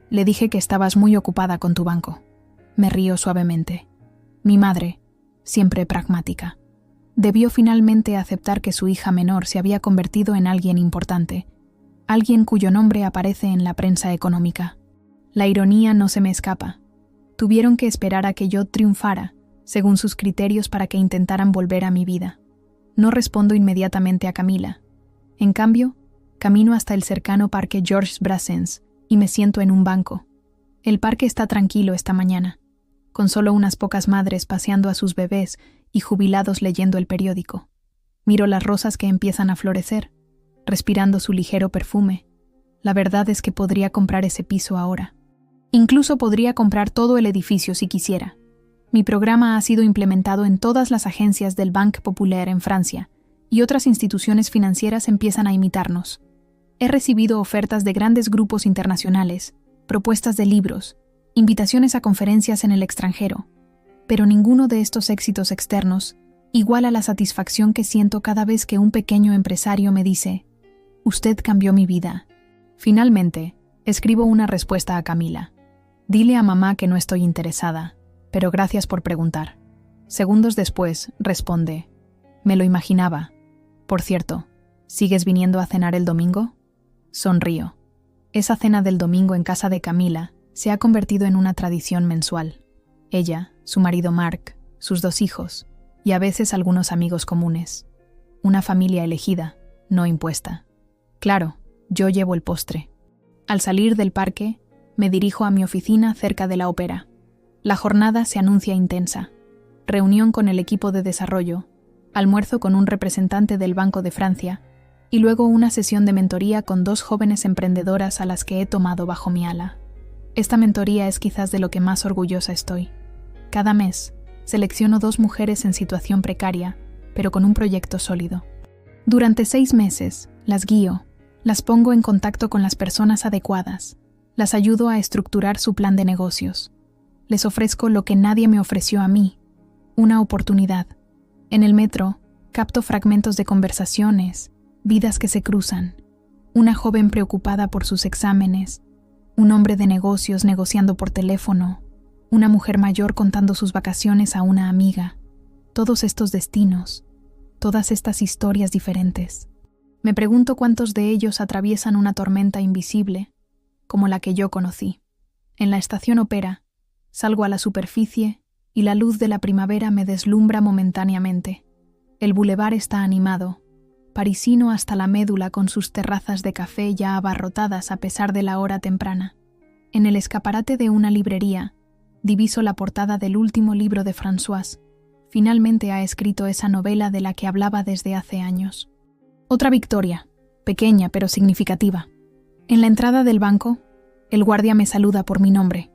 S1: Le dije que estabas muy ocupada con tu banco. Me río suavemente. Mi madre, siempre pragmática, debió finalmente aceptar que su hija menor se había convertido en alguien importante, alguien cuyo nombre aparece en la prensa económica. La ironía no se me escapa. Tuvieron que esperar a que yo triunfara, según sus criterios, para que intentaran volver a mi vida. No respondo inmediatamente a Camila. En cambio, camino hasta el cercano parque Georges Brassens y me siento en un banco. El parque está tranquilo esta mañana, con solo unas pocas madres paseando a sus bebés y jubilados leyendo el periódico. Miro las rosas que empiezan a florecer, respirando su ligero perfume. La verdad es que podría comprar ese piso ahora. Incluso podría comprar todo el edificio si quisiera. Mi programa ha sido implementado en todas las agencias del Banque Populaire en Francia, y otras instituciones financieras empiezan a imitarnos. He recibido ofertas de grandes grupos internacionales, propuestas de libros, invitaciones a conferencias en el extranjero, pero ninguno de estos éxitos externos iguala la satisfacción que siento cada vez que un pequeño empresario me dice: «Usted cambió mi vida». Finalmente, escribo una respuesta a Camila. «Dile a mamá que no estoy interesada, pero gracias por preguntar». Segundos después, responde: «Me lo imaginaba. Por cierto, ¿sigues viniendo a cenar el domingo?». Sonrío. Esa cena del domingo en casa de Camila se ha convertido en una tradición mensual. Ella, su marido Marc, sus 2 hijos, y a veces algunos amigos comunes. Una familia elegida, no impuesta. Claro, yo llevo el postre. Al salir del parque, me dirijo a mi oficina cerca de la ópera. La jornada se anuncia intensa. Reunión con el equipo de desarrollo, almuerzo con un representante del Banco de Francia, y luego una sesión de mentoría con 2 jóvenes emprendedoras a las que he tomado bajo mi ala. Esta mentoría es quizás de lo que más orgullosa estoy. Cada mes, selecciono 2 mujeres en situación precaria, pero con un proyecto sólido. Durante 6 meses, las guío, las pongo en contacto con las personas adecuadas, las ayudo a estructurar su plan de negocios. Les ofrezco lo que nadie me ofreció a mí, una oportunidad. En el metro, capto fragmentos de conversaciones, vidas que se cruzan, una joven preocupada por sus exámenes, un hombre de negocios negociando por teléfono, una mujer mayor contando sus vacaciones a una amiga. Todos estos destinos, todas estas historias diferentes. Me pregunto cuántos de ellos atraviesan una tormenta invisible, como la que yo conocí. En la estación Opera, salgo a la superficie y la luz de la primavera me deslumbra momentáneamente. El bulevar está animado, parisino hasta la médula, con sus terrazas de café ya abarrotadas a pesar de la hora temprana. En el escaparate de una librería, diviso la portada del último libro de François. Finalmente ha escrito esa novela de la que hablaba desde hace años. Otra victoria, pequeña pero significativa. En la entrada del banco, el guardia me saluda por mi nombre.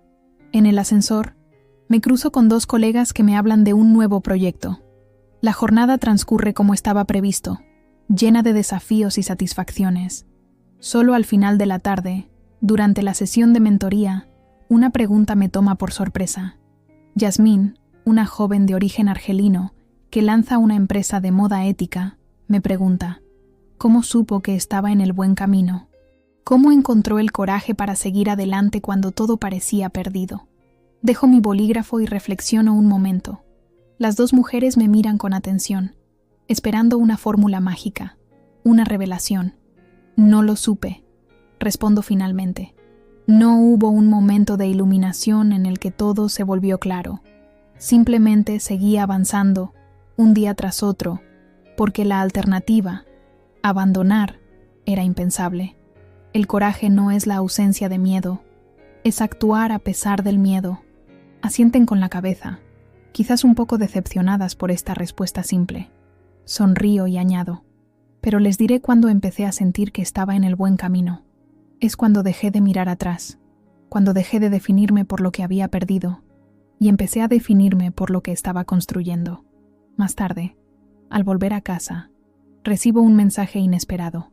S1: En el ascensor, me cruzo con 2 colegas que me hablan de un nuevo proyecto. La jornada transcurre como estaba previsto, llena de desafíos y satisfacciones. Solo al final de la tarde, durante la sesión de mentoría, una pregunta me toma por sorpresa. Yasmín, una joven de origen argelino que lanza una empresa de moda ética, me pregunta: ¿cómo supo que estaba en el buen camino? ¿Cómo encontró el coraje para seguir adelante cuando todo parecía perdido? Dejo mi bolígrafo y reflexiono un momento. Las 2 mujeres me miran con atención, esperando una fórmula mágica, una revelación. No lo supe, respondo finalmente. No hubo un momento de iluminación en el que todo se volvió claro. Simplemente seguí avanzando, un día tras otro, porque la alternativa, abandonar, era impensable. El coraje no es la ausencia de miedo, es actuar a pesar del miedo. Asienten con la cabeza, quizás un poco decepcionadas por esta respuesta simple. Sonrío y añado: pero les diré cuándo empecé a sentir que estaba en el buen camino. Es cuando dejé de mirar atrás, cuando dejé de definirme por lo que había perdido y empecé a definirme por lo que estaba construyendo. Más tarde, al volver a casa, recibo un mensaje inesperado.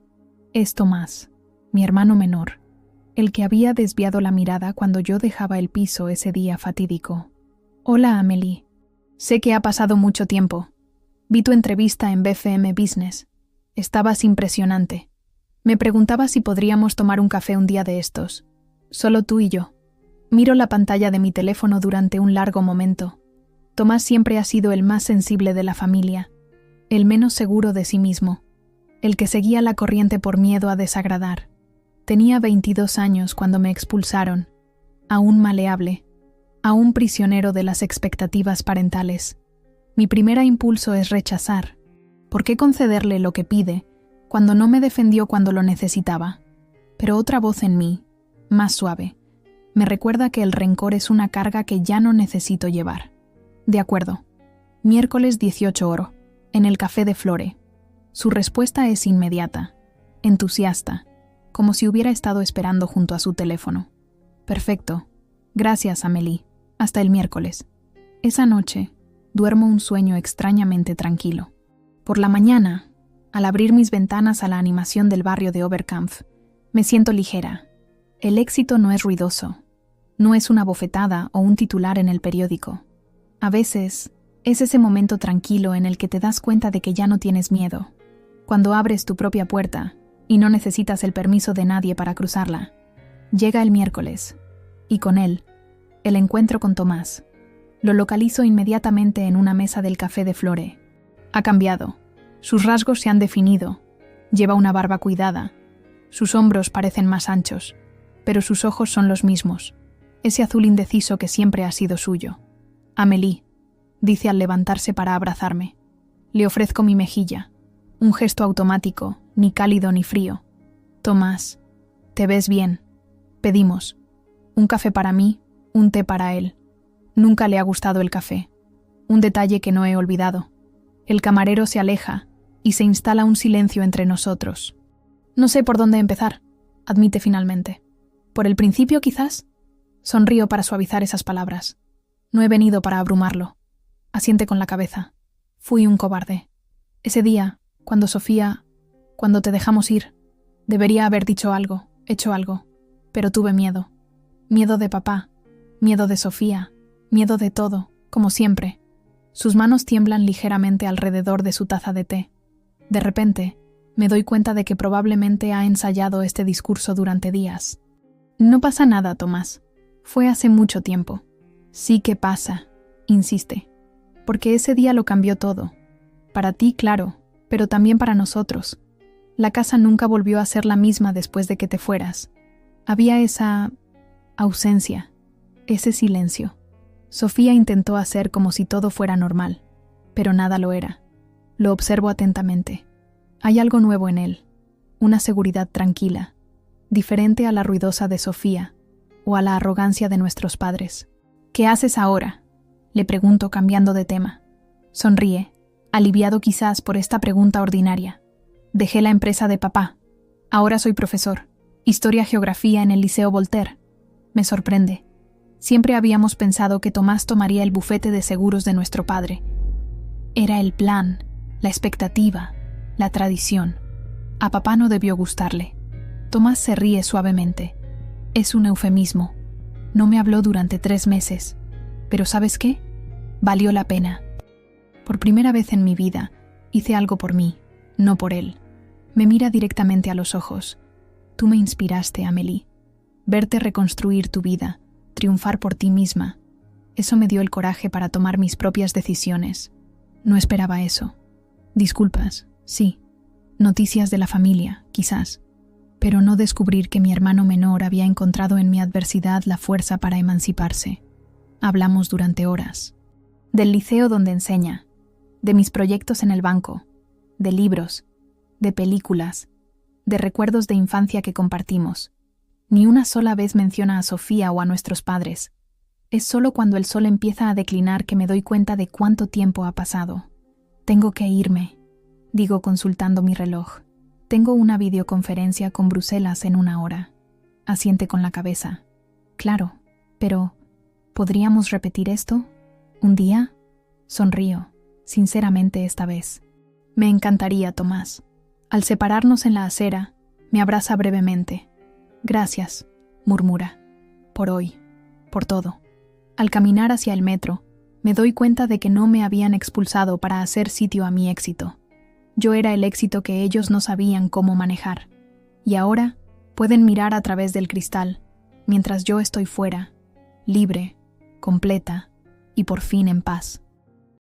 S1: Es Tomás, mi hermano menor, el que había desviado la mirada cuando yo dejaba el piso ese día fatídico. Hola, Amelie. Sé que ha pasado mucho tiempo. Vi tu entrevista en BFM Business. Estabas impresionante. Me preguntaba si podríamos tomar un café un día de estos. Solo tú y yo. Miro la pantalla de mi teléfono durante un largo momento. Tomás siempre ha sido el más sensible de la familia, el menos seguro de sí mismo, el que seguía la corriente por miedo a desagradar. Tenía 22 años cuando me expulsaron, aún maleable, aún prisionero de las expectativas parentales. Mi primer impulso es rechazar. ¿Por qué concederle lo que pide cuando no me defendió cuando lo necesitaba? Pero otra voz en mí, más suave, me recuerda que el rencor es una carga que ya no necesito llevar. De acuerdo. Miércoles 18 oro, en el Café de Flore. Su respuesta es inmediata, entusiasta, como si hubiera estado esperando junto a su teléfono. Perfecto. Gracias, Amelie. Hasta el miércoles. Esa noche, duermo un sueño extrañamente tranquilo. Por la mañana, al abrir mis ventanas a la animación del barrio de Oberkampf, me siento ligera. El éxito no es ruidoso. No es una bofetada o un titular en el periódico. A veces, es ese momento tranquilo en el que te das cuenta de que ya no tienes miedo. Cuando abres tu propia puerta y no necesitas el permiso de nadie para cruzarla. Llega el miércoles, y con él, el encuentro con Tomás. Lo localizo inmediatamente en una mesa del Café de Flore. Ha cambiado. Sus rasgos se han definido. Lleva una barba cuidada. Sus hombros parecen más anchos, pero sus ojos son los mismos. Ese azul indeciso que siempre ha sido suyo. Amelie, dice al levantarse para abrazarme. Le ofrezco mi mejilla. Un gesto automático, ni cálido ni frío. Tomás, te ves bien. Pedimos. Un café para mí, un té para él. Nunca le ha gustado el café. Un detalle que no he olvidado. El camarero se aleja y se instala un silencio entre nosotros. No sé por dónde empezar, admite finalmente. ¿Por el principio, quizás? Sonrío para suavizar esas palabras. No he venido para abrumarlo. Asiente con la cabeza. Fui un cobarde. Ese día, cuando te dejamos ir, debería haber dicho algo, hecho algo, pero tuve miedo. Miedo de papá, miedo de Sofía, miedo de todo, como siempre. Sus manos tiemblan ligeramente alrededor de su taza de té. De repente, me doy cuenta de que probablemente ha ensayado este discurso durante días. No pasa nada, Tomás. Fue hace mucho tiempo. Sí que pasa, insiste. Porque ese día lo cambió todo. Para ti, claro, pero también para nosotros. La casa nunca volvió a ser la misma después de que te fueras. Había esa ausencia, ese silencio. Sofía intentó hacer como si todo fuera normal, pero nada lo era. Lo observo atentamente. Hay algo nuevo en él, una seguridad tranquila, diferente a la ruidosa de Sofía o a la arrogancia de nuestros padres. ¿Qué haces ahora?, le pregunto cambiando de tema. Sonríe, aliviado quizás por esta pregunta ordinaria. Dejé la empresa de papá. Ahora soy profesor. Historia-geografía en el Liceo Voltaire. Me sorprende. Siempre habíamos pensado que Tomás tomaría el bufete de seguros de nuestro padre. Era el plan, la expectativa, la tradición. A papá no debió gustarle. Tomás se ríe suavemente. Es un eufemismo. No me habló durante 3 meses. Pero ¿sabes qué? Valió la pena. Por primera vez en mi vida, hice algo por mí, no por él. Me mira directamente a los ojos. Tú me inspiraste, Amelie. Verte reconstruir tu vida, triunfar por ti misma. Eso me dio el coraje para tomar mis propias decisiones. No esperaba eso. Disculpas, sí. Noticias de la familia, quizás. Pero no descubrir que mi hermano menor había encontrado en mi adversidad la fuerza para emanciparse. Hablamos durante horas. Del liceo donde enseña, de mis proyectos en el banco, de libros, de películas, de recuerdos de infancia que compartimos. Ni una sola vez menciona a Sofía o a nuestros padres. Es solo cuando el sol empieza a declinar que me doy cuenta de cuánto tiempo ha pasado. Tengo que irme, digo consultando mi reloj. Tengo una videoconferencia con Bruselas en 1 hora. Asiente con la cabeza. Claro, pero ¿podríamos repetir esto? ¿Un día? Sonrío, sinceramente esta vez. Me encantaría, Tomás. Al separarnos en la acera, me abraza brevemente. Gracias, murmura. Por hoy, por todo. Al caminar hacia el metro, me doy cuenta de que no me habían expulsado para hacer sitio a mi éxito. Yo era el éxito que ellos no sabían cómo manejar. Y ahora pueden mirar a través del cristal, mientras yo estoy fuera, libre, completa y por fin en paz.